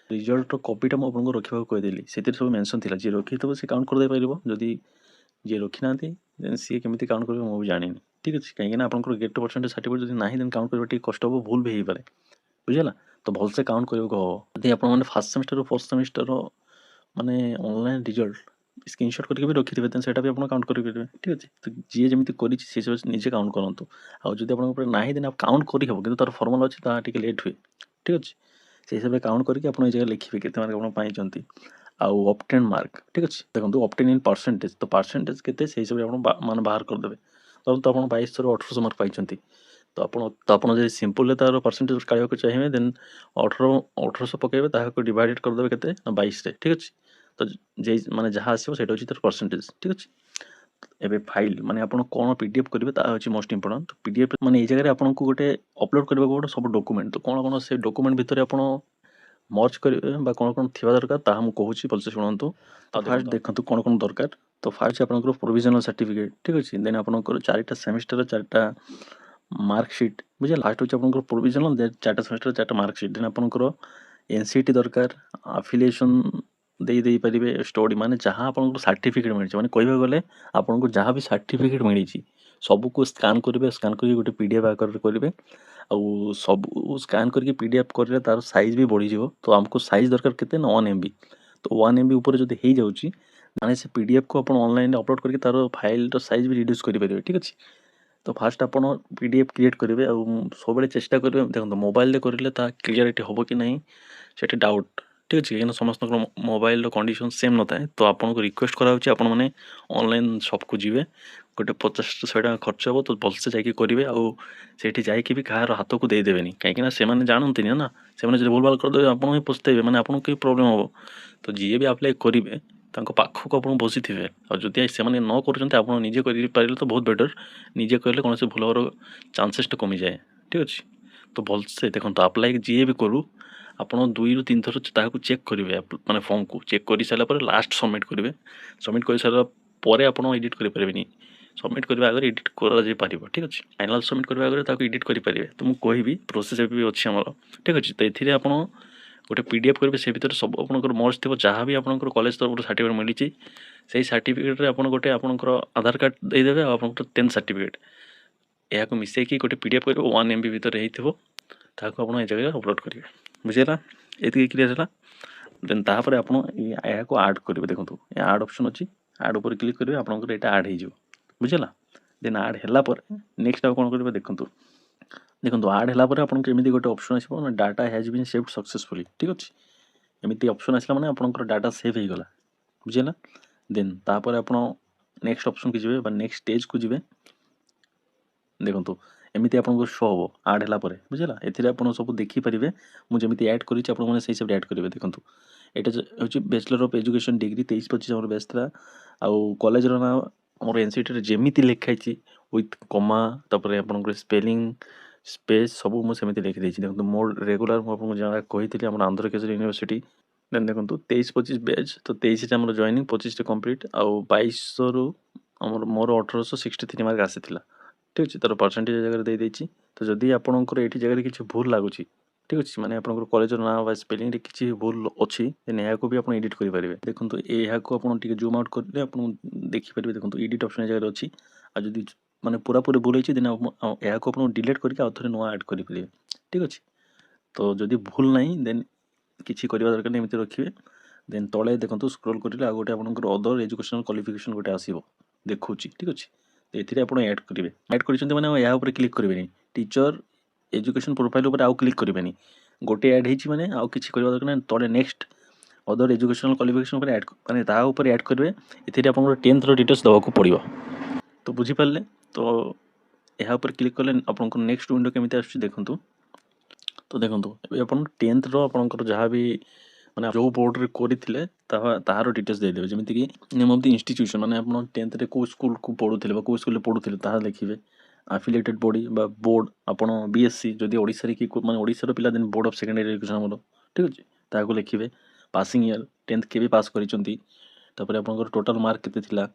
रिजल्ट कॉपीटा मु आपनको रखिबा कहदेली सेतिर सब मेंशन थिला जे रखिथबो से काउंट कर दे पारिबो जदि जे रखी ना देन सी केमी काउंट कर मुझे जानी ठीक अच्छे कहीं आप गेट टू परसेंटेज सर्टिफिकेट जब ना देन काउंट करवा कष्ट हम भूल भी हो पाए बुझेगा तो भलसे काउंट करते हम जब फास्ट सेमिस्टर फोर्थ सेमिस्टर माने ऑनलाइन रिजल्ट स्क्रीनशॉट करके भी रखी थे सेटा भी आप काउंट करेंगे ठीक अच्छे तो जी जमी करजे काउंट करूँ आउ जब आप ना दिन आप काउंट करहब कि तार फर्माल अच्छे टे लेट हुए ठीक अच्छे से हिसाब से काउंट करके आप जगह लिखिए केते मार्क आप पाइछंती आउ ऑब्टेन मार्क ठीक अच्छे देखो ऑब्टेन इन परसेंटेज तो परसेंटेज केते से हिसाब से आप मान बाहर करदे धरत आप 2200 ରୁ 1800 मार्क पाइछंती तो आप जब सिंपल तार परसेंटेज काढ़ा चाहिए देन 1800 पकेबे ताहाको डिवाइडेड करदेवे केते 22 रे ठीक अच्छे तो जे माने जहाँ आसो सेटा होची तार परसेंटेज ठीक अच्छे एबे फाइल माने आपण कोन पीडीएफ करिवे ता होची मोस्ट इंपोर्टेंट तो पीडीएफ माने ए जगह आपन को गोटे अपलोड करबा गोटे सब डॉक्यूमेंट तो कोन से डॉक्यूमेंट भितर आपण मर्ज करेंगे बा कौन कौन थी दरकार ताहा मु कहूची भलसे शुणु तो फास्ट देखंतु कौन कौन दरकार तो फास्ट आपनकर प्रोविजनल सर्टिफिकेट ठीक अच्छे देन आपनकर 4टा सेमिस्टर 4टा मार्कशीट बुझे लास्ट होची आपनकर प्रोविजनल देन 4टा सेमिस्टर 4टा मार्कशीट देन आपनकर एनसीटी दरकार एफिलिएशन दे पारे स्टडी माने जहाँ आपनकर सर्टिफिकेट मिली माने कहबा गले आपनको जहाँ भी सर्टिफिकेट मिली सबू को स्कान करेंगे स्कान करके गोटे पीडीएफ आकार करेंगे आउ सब स्कान करके पीडीएफ कर तार साइज भी बढ़ी जाव तो आमको साइज दरकार केते ना 1 MB तो 1 MB ऊपर जब हो जाऊँगी माने से पीडीएफ को आप ऑनलाइन अपलोड करके तार फाइल साइज भी रिड्यूस करेंगे ठीक अच्छे तो फास्ट आप पीडीएफ क्रिएट करेंगे और सब चेष्टा करेंगे देखो मोबाइल करेंगे क्लीयरिटी हम कि नहीं से डाउट ठीक अच्छे कहीं समस्त मोबाइल कंडीशन सेम न थाए तो आपको रिक्वेस्ट कराऊँ आप ऑनलाइन शॉप को जी गोटे 50-100 टका खर्च हम तो भलसे जाकि करेंगे आठी जाकि भी कहार हाथ को देदेनि कहीं से जानते ना से भूल भाल करदे आप ही पछतेबे मैंने आपको कहीं प्रोब्लेम हम तो जी भी आप्लाय करेंगे पाखक आप बसी थे और जदि से न करजे कर तो बहुत बेटर निजे कहले कौन से भूल हर चांसेसटा कमी जाए ठीक अच्छे तो भलसे देखो आप्लाय जी भी करूँ आप 2 ରୁ 3 थर चेक करेंगे माने फॉर्म को चेक कर सारापर लास्ट सबमिट करेंगे सबमिट कर सारापर आप एडिट करेंगे सबमिट करने आगे एडिट कर ठीक अच्छे फाइनाल सबमिट करने आगे एडिट करेंगे तो मुझे कहि प्रोसेस भी अच्छे आमर ठीक अच्छे तो ये आप गोटे पीडीएफ करेंगे से भर सब आप मर्ज थी जहाँ भी आप कॉलेज तरफ सर्टिफिकेट मिली से सर्टिफिकेट आप गोटे आपंकर आधार कार्ड देदेवे आप 10th सर्टिफिकेट या मिसेकी गोटे पीडीएफ करेंगे 1 MB भितर होता आप जगह अपलोड करेंगे बुझेगा ये क्लीयर है देन तापर आप आड करेंगे देखो आड ऑप्शन अच्छी ଆଡ଼୍ ଉପରେ କ୍ଲିକ୍ କରିବେ ଆପଣଙ୍କର ଏଇଟା ଆଡ଼୍ ହେଇଯିବ ବୁଝିଲା। ଦେନ୍ ଆଡ଼୍ ହେଲା ପରେ ନେକ୍ସଟ ଆଉ କ'ଣ କରିବେ ଦେଖନ୍ତୁ ଆଡ଼୍ ହେଲା ପରେ ଆପଣଙ୍କୁ ଏମିତି ଗୋଟେ ଅପସନ୍ ଆସିବ ନା data has bin saved successfully ଠିକ୍ ଅଛି। ଏମିତି ଅପସନ୍ ଆସିଲା ମାନେ ଆପଣଙ୍କର ଡାଟା ସେଭ୍ ହେଇଗଲା ବୁଝିଲା। ଦେନ୍ ତାପରେ ଆପଣ ନେକ୍ସଟ ଅପସନ୍କୁ ଯିବେ ବା ନେକ୍ସଟ ଷ୍ଟେଜ୍କୁ ଯିବେ। ଦେଖନ୍ତୁ ଏମିତି ଆପଣଙ୍କୁ ଶୋ ହେବ ଆଡ଼୍ ହେଲା ପରେ ବୁଝିଲା। ଏଥିରେ ଆପଣ ସବୁ ଦେଖିପାରିବେ ମୁଁ ଯେମିତି ଆଡ଼୍ କରିଛି ଆପଣମାନେ ସେଇ ହିସାବରେ ଆଡ଼୍ କରିବେ। ଦେଖନ୍ତୁ ଏଇଟା ହେଉଛି ବ୍ୟାଚଲର ଅଫ୍ ଏଜୁକେସନ୍ ଡିଗ୍ରୀ 23-25 ଆମର ବ୍ୟାଚ୍ ଥିଲା। ଆଉ କଲେଜର ନାଁ ଆମର ଏନ୍ସିଟିରେ ଯେମିତି ଲେଖା ହେଇଛି ୱିଥ୍ କମା ତାପରେ ଆପଣଙ୍କର ସ୍ପେଲିଂ ସ୍ପେସ୍ ସବୁ ମୁଁ ସେମିତି ଲେଖିଦେଇଛି। ଦେଖନ୍ତୁ ମୋର ରେଗୁଲାର ମୁଁ ଆପଣଙ୍କୁ ଯାହା କହିଥିଲି ଆମର ଆନ୍ଧ୍ରକେଶରୀ ୟୁନିଭର୍ସିଟି। ଦେନ୍ ଦେଖନ୍ତୁ 23-25 ବ୍ୟାଚ୍ ତ 23ରେ ଆମର ଜଏନିଂ 25ରେ କମ୍ପ୍ଲିଟ୍ ଆଉ 2200ରୁ ମୋର 1863 ମାର୍କ ଆସିଥିଲା ଠିକ୍ ଅଛି। ତାର ପରସେଣ୍ଟେଜ ଜାଗାରେ ଦେଇଦେଇଛି। ତ ଯଦି ଆପଣଙ୍କର ଏଇଠି ଜାଗାରେ କିଛି ଭୁଲ ଲାଗୁଛି ଠିକ୍ ଅଛି ମାନେ ଆପଣଙ୍କର କଲେଜର ନାଁ ବା ସ୍ପେଲିଂରେ କିଛି ଭୁଲ ଅଛି ଦେନ୍ ଏହାକୁ ବି ଆପଣ ଏଡ଼ିଟ୍ କରିପାରିବେ। ଦେଖନ୍ତୁ ଏହାକୁ ଆପଣ ଟିକେ ଜୁମ୍ ଆଉଟ୍ କରିଲେ ଆପଣ ଦେଖିପାରିବେ। ଦେଖନ୍ତୁ ଏଡ଼ିଟ୍ ଅପସନ୍ ଜାଗାରେ ଅଛି। ଆଉ ଯଦି ମାନେ ପୁରାପୁରି ଭୁଲ ହେଇଛି ଦେନ୍ ଏହାକୁ ଆପଣ ଡିଲିଟ୍ କରିକି ଆଉ ଥରେ ନୂଆ ଆଡ଼୍ କରିପାରିବେ ଠିକ୍ ଅଛି। ତ ଯଦି ଭୁଲ ନାହିଁ ଦେନ୍ କିଛି କରିବା ଦରକାର ନାହିଁ, ଏମିତି ରଖିବେ। ଦେନ୍ ତଳେ ଦେଖନ୍ତୁ ସ୍କ୍ରୋଲ୍ କରିଲେ ଆଉ ଗୋଟେ ଆପଣଙ୍କର ଅଦର ଏଜୁକେସନାଲ୍ କ୍ୱାଲିଫିକେସନ୍ ଗୋଟେ ଆସିବ ଦେଖୁଛି ଠିକ୍ ଅଛି। ତ ଏଥିରେ ଆପଣ ଆଡ଼୍ କରିବେ। ଆଡ଼୍ କରିଛନ୍ତି ମାନେ ଏହା ଉପରେ କ୍ଲିକ୍ କରିବେନି। ଟିଚର ଏଜୁକେସନ୍ ପ୍ରୋଫାଇଲ୍ ଉପରେ ଆଉ କ୍ଲିକ୍ କରିବେନି। ଗୋଟେ ଆଡ଼୍ ହେଇଛି ମାନେ ଆଉ କିଛି କରିବା ଦରକାର ନାହିଁ। ତଳେ ନେକ୍ସଟ ଅଦର ଏଜୁକେସନାଲ୍ କ୍ୱାଲିଫିକେସନ୍ ଉପରେ ଆଡ଼୍ ମାନେ ତା ଉପରେ ଆଡ଼୍ କରିବେ। ଏଥିରେ ଆପଣଙ୍କର 10th ଡିଟେଲ୍ସ ଦେବାକୁ ପଡ଼ିବ। ତ ବୁଝିପାରିଲେ। ତ ଏହା ଉପରେ କ୍ଲିକ୍ କଲେ ଆପଣଙ୍କର ନେକ୍ସଟ ୱିଣ୍ଡୋ କେମିତି ଆସୁଛି ଦେଖନ୍ତୁ। ତ ଦେଖନ୍ତୁ ଏବେ ଆପଣ 10th ଆପଣଙ୍କର ଯାହା ବି ମାନେ ଯେଉଁ ବୋର୍ଡ଼ରେ କରିଥିଲେ ତାହାର ଡିଟେଲ୍ସ ଦେଇଦେବେ। ଯେମିତିକି ନେମ୍ ଅଫ୍ ଦି ଇନଷ୍ଟିଚ୍ୟୁସନ୍ ମାନେ ଆପଣ 10thରେ କେଉଁ ସ୍କୁଲକୁ ପଢ଼ୁଥିଲେ ବା କେଉଁ ସ୍କୁଲରେ ପଢ଼ୁଥିଲେ ତାହା ଲେଖିବେ। ଆଫିଲିଏଟେଡ୍ ବଡ଼ି ବା ବୋର୍ଡ଼ ଆପଣ ବିଏସସି ଯଦି ଓଡ଼ିଶାରେ କି ମାନେ ଓଡ଼ିଶାର ପିଲା ଦେନ୍ ବୋର୍ଡ଼ ଅଫ୍ ସେକେଣ୍ଡାରୀ ଏଜୁକେସନ୍ ଆମର ଠିକ୍ ଅଛି ତାହାକୁ ଲେଖିବେ। ପାସିଂ ଇୟର୍ 10th କେବେ ପାସ୍ କରିଛନ୍ତି, ତାପରେ ଆପଣଙ୍କର ଟୋଟାଲ୍ ମାର୍କ କେତେ ଥିଲା,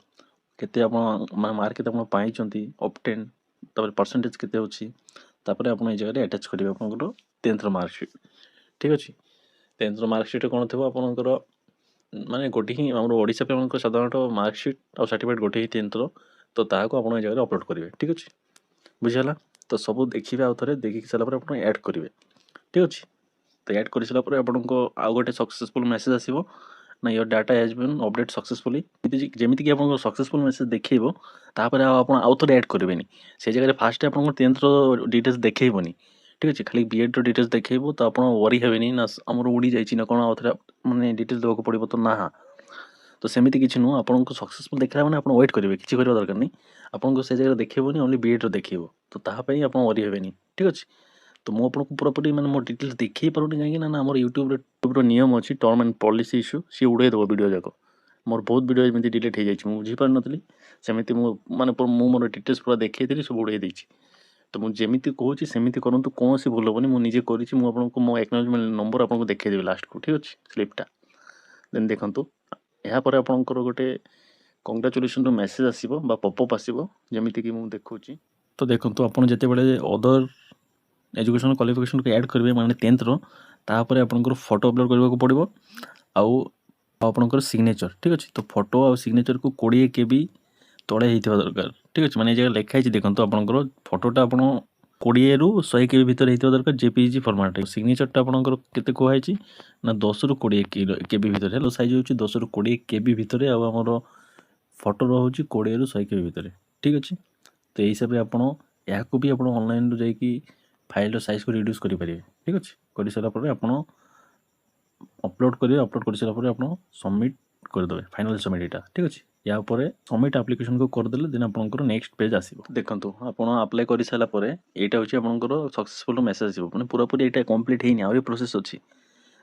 କେତେ ଆପଣ ମାନେ ମାର୍କ କେତେ ଆପଣ ପାଇଛନ୍ତି ଅବଟେନ୍, ତାପରେ ପରସେଣ୍ଟେଜ୍ କେତେ ଅଛି। ତାପରେ ଆପଣ ଏଇ ଜାଗାରେ ଆଟାଚ୍ କରିବେ ଆପଣଙ୍କର 10th ମାର୍କସିଟ୍ ଠିକ୍ ଅଛି। 10th ମାର୍କସିଟ୍ରେ କ'ଣ ଥିବ ଆପଣଙ୍କର ମାନେ ଗୋଟେ ହିଁ ଆମର ଓଡ଼ିଶା ପିଲାମାନଙ୍କର ସାଧାରଣତଃ ମାର୍କସିଟ୍ ଆଉ ସାର୍ଟିଫିକେଟ୍ ଗୋଟେ ହିଁ 10th ତ ତାହାକୁ ଆପଣ ଏଇ ଜାଗାରେ ଅପଲୋଡ଼ କରିବେ ଠିକ୍ ଅଛି ବୁଝିଗଲା। ତ ସବୁ ଦେଖିବେ ଆଉ ଥରେ ଦେଖିକି ସାରିଲା ପରେ ଆପଣ ଆଡ଼୍ କରିବେ ଠିକ୍ ଅଛି। ତ ଆଡ଼୍ କରିସାରିଲା ପରେ ଆପଣଙ୍କ ଆଉ ଗୋଟେ ସକ୍ସେସଫୁଲ୍ ମେସେଜ୍ ଆସିବ ନା your data has been updated successfully. ଯେମିତିକି ଆପଣଙ୍କ ସକ୍ସେସଫୁଲ୍ ମେସେଜ୍ ଦେଖେଇବ ତାପରେ ଆଉ ଆପଣ ଆଉ ଥରେ ଆଡ଼୍ କରିବେନି। ସେଇ ଜାଗାରେ ଫାଷ୍ଟ ଆପଣଙ୍କର 10th ଡିଟେଲ୍ସ ଦେଖେଇବନି ଠିକ୍ ଅଛି, ଖାଲି ବିଏଡ଼୍ର ଡିଟେଲ୍ସ ଦେଖେଇବ। ତ ଆପଣ ୱରି ହେବେନି ନା ଆମର ଉଡ଼ି ଯାଇଛି ନା କ'ଣ ଆଉ ଥରେ ମାନେ ଡିଟେଲ୍ସ ଦେବାକୁ ପଡ଼ିବ ତ ନା। ତ ସେମିତି କିଛି ନୁହଁ। ଆପଣଙ୍କୁ ସକ୍ସେସଫୁଲ୍ ଦେଖେଇଲା ମାନେ ଆପଣ ୱେଟ୍ କରିବେ, କିଛି କରିବା ଦରକାର ନାହିଁ। ଆପଣଙ୍କୁ ସେ ଜାଗାରେ ଦେଖେଇବନି ଓନ୍ଲି ବିଏଡ଼୍ର ଦେଖେଇବ। ତ ତାହା ପାଇଁ ଆପଣ ୱରି ହେବେନି ଠିକ୍ ଅଛି। ତ ମୁଁ ଆପଣଙ୍କୁ ପୁରାପୁରି ମାନେ ମୋ ଡିଟେଲ୍ସ ଦେଖେଇ ପାରୁନି କାହିଁକି ନା ଆମର ୟୁଟ୍ୟୁବ୍ର ନିୟମ ଅଛି ଟର୍ମ ଆଣ୍ଡ ପଲିସି ଇସ୍ୟୁ, ସିଏ ଉଡ଼େଇ ଦେବ ଭିଡ଼ିଓ ଯାକ। ମୋର ବହୁତ ଭିଡ଼ିଓ ଏମିତି ଡିଲିଟ୍ ହେଇଯାଇଛି, ମୁଁ ବୁଝିପାରିନଥିଲି। ସେମିତି ମୁଁ ମାନେ ମୁଁ ମୋର ଡିଟେଲ୍ସ ପୁରା ଦେଖେଇଥିଲି ସବୁ ଉଡ଼େଇ ଦେଇଛି। ତ ମୁଁ ଯେମିତି କହୁଛି ସେମିତି କରନ୍ତୁ, କୌଣସି ଭୁଲ ହେବନି। ମୁଁ ନିଜେ କରିଛି, ମୁଁ ଆପଣଙ୍କୁ ମୋ ଏକ୍ନୋଲେଜମେଣ୍ଟ ନମ୍ବର ଆପଣଙ୍କୁ ଦେଖେଇଦେବି ଲାଷ୍ଟକୁ ଠିକ୍ ଅଛି ସ୍ଲିପ୍ଟା। ଦେନ୍ ଦେଖନ୍ତୁ ଏହାପରେ ଆପଣଙ୍କର ଗୋଟେ କଂଗ୍ରାଚୁଲେସନ୍ର ମେସେଜ୍ ଆସିବ ବା ପପଅପ୍ ଆସିବ ଯେମିତିକି ମୁଁ ଦେଖୁଛି। ତ ଦେଖନ୍ତୁ ଆପଣ ଯେତେବେଳେ ଅଦର ଏଜୁକେସନ୍ କ୍ୱାଲିଫିକେସନ୍କୁ ଆଡ଼୍ କରିବେ ମାନେ 10th ତାପରେ ଆପଣଙ୍କର ଫଟୋ ଅପଲୋଡ଼ କରିବାକୁ ପଡ଼ିବ ଆଉ ଆପଣଙ୍କର ସିଗ୍ନେଚର୍ ଠିକ୍ ଅଛି। ତ ଫଟୋ ଆଉ ସିଗ୍ନେଚର୍କୁ 20 KB ତଳେ ହେଇଥିବା ଦରକାର ଠିକ୍ ଅଛି। ମାନେ ଏ ଜାଗାରେ ଲେଖା ହେଇଛି ଦେଖନ୍ତୁ ଆପଣଙ୍କର ଫଟୋଟା ଆପଣ 20ରୁ 100 KB ଭିତରେ ହେଇଥିବା ଦରକାର JPEG ଫର୍ମାଟ୍। ସିଗ୍ନେଚର୍ଟା ଆପଣଙ୍କର କେତେ କୁହାହେଇଛି ନା 10ରୁ 20 KB ଭିତରେ। ହେଲୋ ସାଇଜ୍ ହେଉଛି 10ରୁ 20 KB ଭିତରେ ଆଉ ଆମର ଫଟୋ ରହୁଛି 20ରୁ 100 KB ଭିତରେ ଠିକ୍ ଅଛି। ତ ଏହି ହିସାବରେ ଆପଣ ଏହାକୁ ବି ଆପଣ ଅନଲାଇନ୍ରୁ ଯାଇକି ଫାଇଲ୍ର ସାଇଜ୍କୁ ରିଡ୍ୟୁସ୍ କରିପାରିବେ ଠିକ୍ ଅଛି। କରିସାରିଲା ପରେ ଆପଣ ଅପଲୋଡ଼ କରିବେ। ଅପଲୋଡ଼ କରିସାରିଲା ପରେ ଆପଣ ସବମିଟ୍ କରିଦେବେ ଫାଇନାଲ୍ ସବମିଟ୍ ଏଇଟା ଠିକ୍ ଅଛି। ୟା ପରେ ସବମିଟ୍ ଆପ୍ଲିକେସନ୍କୁ କରିଦେଲେ ଦେନ୍ ଆପଣଙ୍କର ନେକ୍ସଟ ପେଜ୍ ଆସିବ। ଦେଖନ୍ତୁ ଆପଣ ଆପ୍ଲାଏ କରିସାରିଲା ପରେ ଏଇଟା ହେଉଛି ଆପଣଙ୍କର ସକ୍ସେସଫୁଲ୍ ମେସେଜ୍ ଆସିବ। ମାନେ ପୁରାପୁରି ଏଇଟା କମ୍ପ୍ଲିଟ୍ ହେଇନି, ଆହୁରି ପ୍ରୋସେସ୍ ଅଛି।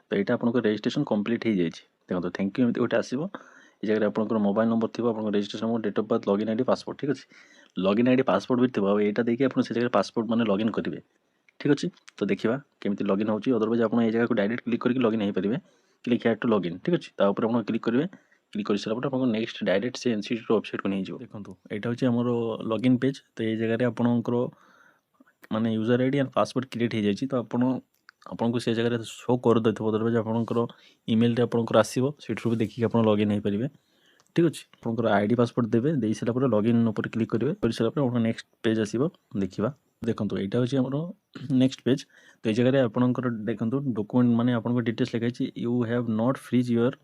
ତ ଏଇଟା ଆପଣଙ୍କର ରେଜିଷ୍ଟ୍ରେସନ୍ କମ୍ପ୍ଲିଟ୍ ହେଇଯାଇଛି। ଦେଖନ୍ତୁ ଥ୍ୟାଙ୍କ ୟୁ ଏମିତି ଗୋଟେ ଆସିବ। এই ଜାଗାରେ ଆପଣଙ୍କର ମୋବାଇଲ୍ ନମ୍ବର ଥିବ, ଆପଣଙ୍କର registration number, date of birth, login ID, passport ଠିକ୍ ଅଛି। ଲଗଇନ୍ ଆଇଡି ପାସପୋର୍ଟ ବି ଥିବ ଆଉ ଏଇଟା ଦେଇକି ଆପଣ ସେ ଜାଗାରେ ପାସପୋର୍ଟ ମାନେ ଲଗଇନ୍ କରିବେ ଠିକ୍ ଅଛି। ତ ଦେଖିବା କେମିତି ଲଗଇନ୍ ହେଉଛି। ଅଦରୱାଇଜ୍ ଆପଣ এই ଜାଗାକୁ ଡାଇରେକ୍ଟ କ୍ଲିକ୍ କରିକି ଲଗଇନ୍ ହେଇପାରିବେ। କ୍ଲିକ୍ ହ୍ୟାଡ୍ ଟୁ ଲଗଇନ୍ ଠିକ୍ ଅଛି। ତା ଉପରେ ଆପଣ କ୍ଲିକ୍ କରିବେ। କ୍ଲିକ୍ କରିସାରିଲା ପରେ ଆପଣଙ୍କ ନେକ୍ସଟ ଡାଇରେକ୍ଟ ସେ ଇନଷ୍ଟିଚ୍ୟୁଟ୍ର ୱେବସାଇଟ୍କୁ ନେଇଯିବ। ଦେଖନ୍ତୁ ଏଇଟା ହେଉଛି ଆମର ଲଗଇନ୍ ପେଜ୍। ତ এই ଜାଗାରେ ଆପଣଙ୍କର ମାନେ user ID and passport create ହେଇଯାଇଛି। ତ ଆପଣଙ୍କୁ ସେ ଜାଗାରେ ଶୋ କରିଦେଇଥିବ ଅଦରୱାଇଜ୍ ଆପଣଙ୍କର ଇମେଲ୍ରେ ଆପଣଙ୍କର ଆସିବ, ସେଇଥିରୁ ବି ଦେଖିକି ଆପଣ ଲଗଇନ୍ ହେଇପାରିବେ ଠିକ୍ ଅଛି। ଆପଣଙ୍କର ଆଇଡି ପାସପୋର୍ଟ ଦେବେ, ଦେଇସାରିଲା ପରେ ଲଗଇନ୍ ଉପରେ କ୍ଲିକ୍ କରିବେ। କରିସାରିଲା ପରେ ଆପଣଙ୍କ ନେକ୍ସଟ ପେଜ୍ ଆସିବ ଦେଖିବା। ଦେଖନ୍ତୁ ଏଇଟା ହେଉଛି ଆମର ନେକ୍ସଟ ପେଜ୍। ତ এই ଜାଗାରେ ଆପଣଙ୍କର ଦେଖନ୍ତୁ ଡକୁମେଣ୍ଟ ମାନେ ଆପଣଙ୍କ ଡିଟେଲ୍ସ ଲେଖା ହେଇଛି you have not freeze your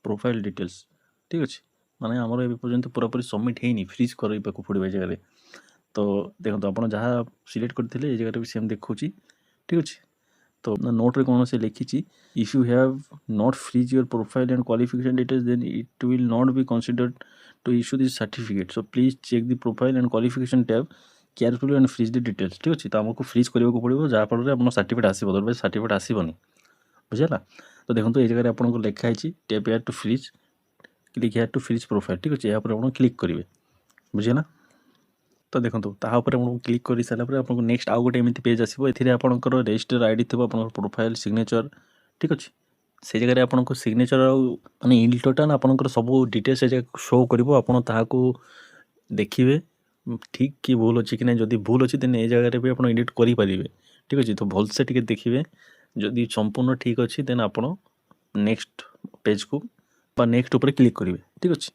profile details ଠିକ୍ ଅଛି। ମାନେ ଆମର ଏବେ ପର୍ଯ୍ୟନ୍ତ ପୁରାପୁରି ସବମିଟ୍ ହେଇନି, ଫ୍ରିଜ୍ କରିବାକୁ ପଡ଼ିବ ଏ ଜାଗାରେ। ତ ଦେଖନ୍ତୁ ଆପଣ ଯାହା ସିଲେକ୍ଟ କରିଥିଲେ ଏ ଜାଗାରେ ବି ସେମ୍ ଦେଖାଉଛି, ଠିକ୍ ଅଛି। ତ ନୋଟ୍ରେ କ'ଣ ସେ ଲେଖିଛି, if you have not freeze your profile and qualification details then it will not be considered to issue this certificate. So please check the profile and qualification tab carefully and freeze the details. ଠିକ୍ ଅଛି, ତ ଆମକୁ fridge କରିବାକୁ ପଡ଼ିବ ଯାହାଫଳରେ ଆପଣ certificate ଆସିବ, otherwise certificate ଆସିବନି, ବୁଝିଲା। ତ ଦେଖନ୍ତୁ ଏ ଜାଗାରେ ଆପଣଙ୍କୁ ଲେଖା ହେଇଛି tap here to freeze, click here to freeze profile. ଠିକ୍ ଅଛି, ଏହା ଉପରେ ଆପଣ କ୍ଲିକ୍ କରିବେ, ବୁଝିଲା। ତ ଦେଖନ୍ତୁ ତାହା ଉପରେ ଆପଣଙ୍କୁ କ୍ଲିକ୍ କରିସାରିଲା ପରେ ଆପଣଙ୍କୁ ନେକ୍ସଟ ଆଉ ଗୋଟେ ଏମିତି ପେଜ୍ ଆସିବ। ଏଥିରେ ଆପଣଙ୍କର ରେଜିଷ୍ଟର ଆଇଡ଼ି ଥିବ, ଆପଣଙ୍କର ପ୍ରୋଫାଇଲ୍, ସିଗ୍ନେଚର, ଠିକ୍ ଅଛି। ସେ ଜାଗାରେ ଆପଣଙ୍କ ସିଗ୍ନେଚର ଆଉ ମାନେ ଇନ୍ ଟୋଟାଲ୍ ଆପଣଙ୍କର ସବୁ ଡିଟେଲ୍ସ ସେ ଜାଗାକୁ ଶୋ କରିବ। ଆପଣ ତାହାକୁ ଦେଖିବେ ଠିକ୍ କି ଭୁଲ ଅଛି କି ନାହିଁ। ଯଦି ଭୁଲ ଅଛି ଦେନ୍ ଏ ଜାଗାରେ ବି ଆପଣ ଏଡ଼ିଟ୍ କରିପାରିବେ, ଠିକ୍ ଅଛି। ତ ଭଲସେ ଟିକେ ଦେଖିବେ, ଯଦି ସମ୍ପୂର୍ଣ୍ଣ ଠିକ୍ ଅଛି ଦେନ୍ ଆପଣ ନେକ୍ସଟ ପେଜ୍କୁ ବା ନେକ୍ସଟ ଉପରେ କ୍ଲିକ୍ କରିବେ, ଠିକ୍ ଅଛି।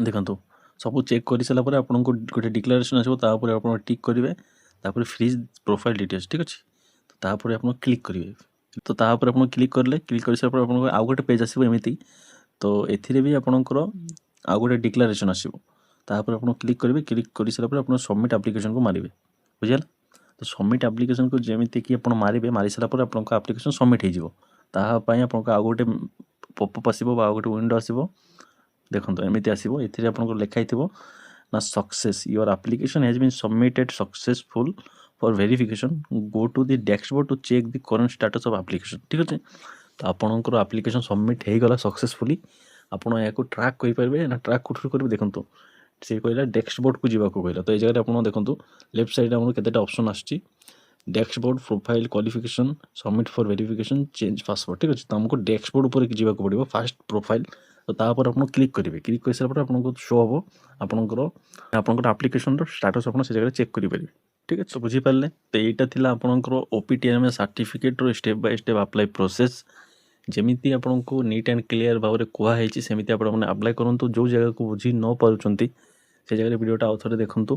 ଦେଖନ୍ତୁ ସବୁ ଚେକ୍ କରିସାରିଲା ପରେ ଆପଣଙ୍କୁ ଗୋଟେ ଡିକ୍ଲାରେସନ୍ ଆସିବ, ତା ଉପରେ ଆପଣ ଟିକ୍ କରିବେ, ତାପରେ ଫ୍ରିଜ୍ ପ୍ରୋଫାଇଲ୍ ଡିଟେଲ୍ସ, ଠିକ୍ ଅଛି। ତ ତାପରେ ଆପଣ କ୍ଲିକ୍ କରିବେ। ତ ତା ଉପରେ ଆପଣ କ୍ଲିକ୍ କରିଲେ, କ୍ଲିକ୍ କରିସାରିଲା ପରେ ଆପଣଙ୍କୁ ଆଉ ଗୋଟେ ପେଜ୍ ଆସିବ ଏମିତି। ତ ଏଥିରେ ବି ଆପଣଙ୍କର ଆଉ ଗୋଟେ ଡିକ୍ଲାରେସନ୍ ଆସିବ, ତାପରେ ଆପଣ କ୍ଲିକ୍ କରିବେ। କ୍ଲିକ୍ କରିସାରିଲା ପରେ ଆପଣ ସବମିଟ୍ ଆପ୍ଲିକେସନ୍କୁ ମାରିବେ, ବୁଝିଲା। ତ ସବମିଟ୍ ଆପ୍ଲିକେସନ୍କୁ ଯେମିତିକି ଆପଣ ମାରିବେ, ମାରିସାରିଲା ପରେ ଆପଣଙ୍କ ଆପ୍ଲିକେସନ୍ ସବମିଟ୍ ହେଇଯିବ। ତାହା ପାଇଁ ଆପଣଙ୍କୁ ଆଉ ଗୋଟେ ପପଅପ୍ ଆସିବ ବା ଆଉ ଗୋଟେ ୱିଣ୍ଡୋ ଆସିବ। ଦେଖନ୍ତୁ ଏମିତି ଆସିବ, ଏଥିରେ ଆପଣଙ୍କର ଲେଖା ହେଇଥିବ ନା success, your application has been submitted successful for verification, go to the dashboard to check the current status of application. ଠିକ୍ ଅଛି, ତ ଆପଣଙ୍କର ଆପ୍ଲିକେସନ୍ ସବମିଟ୍ ହେଇଗଲା ସକ୍ସେସଫୁଲି। ଆପଣ ଏହାକୁ ଟ୍ରାକ୍ କରିପାରିବେ ନା ଟ୍ରାକ୍ କୋଉଠୁ କରିବେ, ଦେଖନ୍ତୁ ସେ କହିଲା ଡ୍ୟାଶବୋର୍ଡକୁ ଯିବାକୁ କହିଲା। ତ ଏ ଜାଗାରେ ଆପଣ ଦେଖନ୍ତୁ ଲେଫ୍ଟ ସାଇଡ଼୍ରେ ଆମର କେତେଟା ଅପସନ୍ ଆସୁଛି, dashboard, profile, qualification, submit for verification, change password. ଠିକ୍ ଅଛି, ତ ଆମକୁ ଡ୍ୟାଶବୋର୍ଡ ଉପରେ ଯିବାକୁ ପଡ଼ିବ, ଫାଷ୍ଟ ପ୍ରୋଫାଇଲ୍। ତ ତାପରେ ଆପଣ କ୍ଲିକ୍ କରିବେ। କ୍ଲିକ୍ କରିସାରିଲା ପରେ ଆପଣଙ୍କୁ ଶୋ ହେବ ଆପଣଙ୍କର ଆପ୍ଲିକେସନ୍ର ଷ୍ଟାଟସ୍ ଆପଣ ସେ ଜାଗାରେ ଚେକ୍ କରିପାରିବେ, ଠିକ୍ ଅଛି। ତ ବୁଝିପାରିଲେ, ତ ଏଇଟା ଥିଲା ଆପଣଙ୍କର OPTMS ସାର୍ଟିଫିକେଟ୍ର step by step apply process. ଯେମିତି ଆପଣଙ୍କୁ ନିଟ୍ ଆଣ୍ଡ କ୍ଲିୟର ଭାବରେ କୁହାହେଇଛି ସେମିତି ଆପଣମାନେ ଆପ୍ଲାଏ କରନ୍ତୁ। ଯେଉଁ ଜାଗାକୁ ବୁଝି ନ ପାରୁଛନ୍ତି ସେ ଜାଗାରେ ଭିଡ଼ିଓଟା ଆଉ ଥରେ ଦେଖନ୍ତୁ।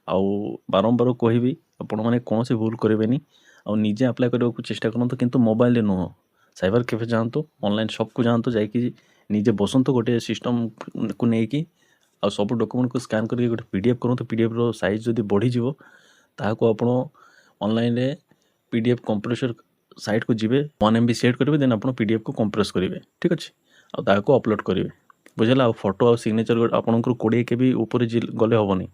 ଆଉ ବାରମ୍ବାର କହିବି ଆପଣମାନେ କୌଣସି ଭୁଲ କରିବେନି, ଆଉ ନିଜେ ଆପ୍ଲାଏ କରିବାକୁ ଚେଷ୍ଟା କରନ୍ତୁ, କିନ୍ତୁ ମୋବାଇଲରେ ନୁହଁ। ସାଇବର କ୍ୟାଫେ ଯାଆନ୍ତୁ, ଅନଲାଇନ୍ ସପ୍କୁ ଯାଆନ୍ତୁ, ଯାଇକି ନିଜେ ବସନ୍ତୁ ଗୋଟେ ସିଷ୍ଟମ୍କୁ ନେଇକି, ଆଉ ସବୁ ଡକୁମେଣ୍ଟକୁ ସ୍କାନ୍ କରିକି ଗୋଟେ PDF କରନ୍ତୁ। PDFର ସାଇଜ୍ ଯଦି ବଢ଼ିଯିବ ତାହାକୁ ଆପଣ ଅନଲାଇନ୍ରେ PDF କମ୍ପ୍ରେସର ସାଇଟ୍କୁ ଯିବେ, 1 MB ସେଟ୍ କରିବେ, ଦେନ୍ ଆପଣ PDFକୁ କମ୍ପ୍ରେସ୍ କରିବେ, ଠିକ୍ ଅଛି। ଆଉ ତାହାକୁ ଅପଲୋଡ଼ କରିବେ, ବୁଝିଲା। ଆଉ ଫଟୋ ଆଉ ସିଗ୍ନେଚର ଆପଣଙ୍କର 20 KB ଉପରେ ଗଲେ ହେବନି।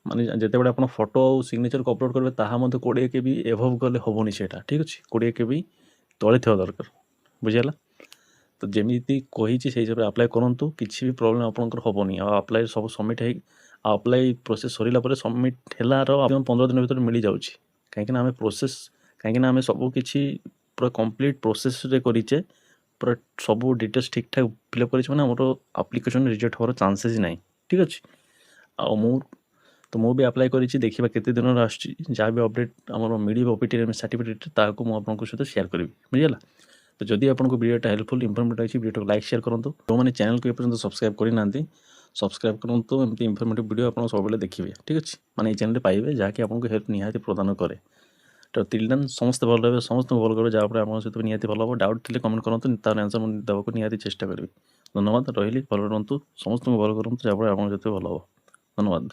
ମାନେ ଯେତେବେଳେ ଆପଣ ଫଟୋ ଆଉ ସିଗ୍ନେଚରକୁ ଅପଲୋଡ଼ କରିବେ ତାହା ମଧ୍ୟ 20 KB ଏଭଭ୍ ଗଲେ ହେବନି ସେଇଟା, ଠିକ୍ ଅଛି। 20 KB ତଳେ ଥିବା ଦରକାର, ବୁଝିଲା। ତ ଯେମିତି କହିଛି ସେଇ ହିସାବରେ ଆପ୍ଲାଏ କରନ୍ତୁ, କିଛି ବି ପ୍ରୋବ୍ଲେମ୍ ଆପଣଙ୍କର ହେବନି। ଆଉ ଆପ୍ଲାଏ ସବୁ ସବମିଟ୍ ହେଇ ଆପ୍ଲାଏ ପ୍ରୋସେସ୍ ସରିଲା ପରେ ସବମିଟ୍ ହେଲାର 15 ଦିନ ଭିତରେ ମିଳିଯାଉଛି। କାହିଁକିନା ଆମେ ସବୁ କିଛି ପୁରା କମ୍ପ୍ଲିଟ୍ ପ୍ରୋସେସ୍ରେ କରିଛେ, ପୁରା ସବୁ ଡିଟେଲ୍ସ ଠିକ୍ ଠାକ୍ ଫିଲ୍ଅପ୍ କରିଛି, ମାନେ ଆମର ଆପ୍ଲିକେସନ୍ ରିଜେକ୍ଟ ହେବାର ଚାନ୍ସେସ୍ ନାହିଁ, ଠିକ୍ ଅଛି। ଆଉ ମୁଁ ବି ଆପ୍ଲାଏ କରିଛି, ଦେଖିବା କେତେ ଦିନର ଆସୁଛି। ଯାହା ବି ଅପଡ଼େଟ୍ ଆମର ମିଳିବ OPTMS ସାର୍ଟିଫିକେଟ୍, ତାହାକୁ ମୁଁ ଆପଣଙ୍କ ସହିତ ସେୟାର କରିବି, ବୁଝିଲା। ତ ଯଦି ଆପଣଙ୍କୁ ଭିଡ଼ିଓଟା ହେଲ୍ପଫୁଲ୍ ଇନଫର୍ମେଟିଭ୍ ଅଛି, ଭିଡ଼ିଓଟାକୁ ଲାଇକ୍ ସେୟାର କରନ୍ତୁ। ଯେଉଁମାନେ ଚ୍ୟାନେଲକୁ ଏପର୍ଯ୍ୟନ୍ତ ସବସ୍କ୍ରାଇବ୍ କରିନାହାନ୍ତି ସବସ୍କ୍ରାଇବ୍ କରନ୍ତୁ। ଏମିତି ଇନଫର୍ମେଟିଭ୍ ଭିଡ଼ିଓ ଆପଣ ସବୁବେଳେ ଦେଖିବେ, ଠିକ୍ ଅଛି। ମାନେ এই ଚ୍ୟାନେଲରେ ପାଇବେ ଯାହାକି ଆପଣଙ୍କୁ ହେଲ୍ପ ନିହାତି ପ୍ରଦାନ କରେ। ତ ଟିଲ୍ ଦେନ୍ ସମସ୍ତେ ଭଲ ରହିବେ, ସମସ୍ତଙ୍କୁ ଭଲ କରିବେ, ଯାହାଫଳରେ ଆପଣଙ୍କ ସହିତ ନିହାତି ଭଲ ହେବ। ଡାଉଟ୍ ଥିଲେ କମେଣ୍ଟ କରନ୍ତୁ, ତାର ଆନ୍ସର୍ ମୁଁ ଦେବାକୁ ନିହାତି ଚେଷ୍ଟା କରିବି। ଧନ୍ୟବାଦ, ରହିଲି, ଭଲ ରୁହନ୍ତୁ, ସମସ୍ତଙ୍କୁ ଭଲ କରନ୍ତୁ, ଯାହାଫଳରେ ଆପଣଙ୍କ ସହିତ ଭଲ ହେବ। ଧନ୍ୟବାଦ।